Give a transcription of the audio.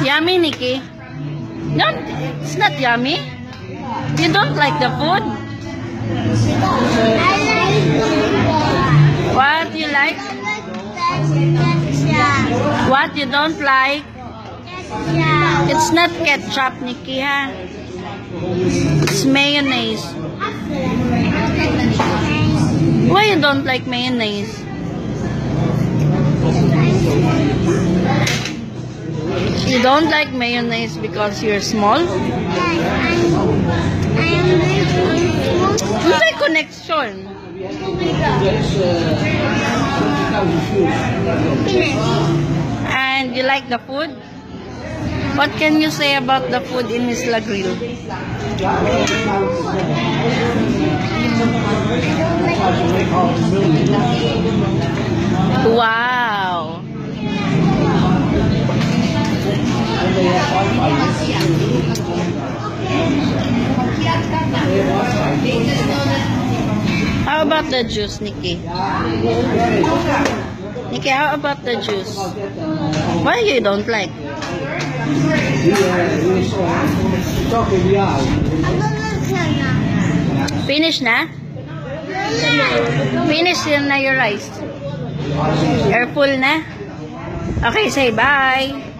Yummy, Nikki? No, it's not yummy. You don't like the food? I like What you like? ketchup. What you don't like? Ketchup. It's not ketchup, Nikki, ha? It's mayonnaise. Why you don't like mayonnaise? You don't like mayonnaise because you're small? May connection. And you like the food? What can you say about the food in Isla Grill? Wow! How about the juice, Nikki? Nikki, how about the juice? Why you don't like? Finish na? Finish na your rice? You're full na? Okay, say bye.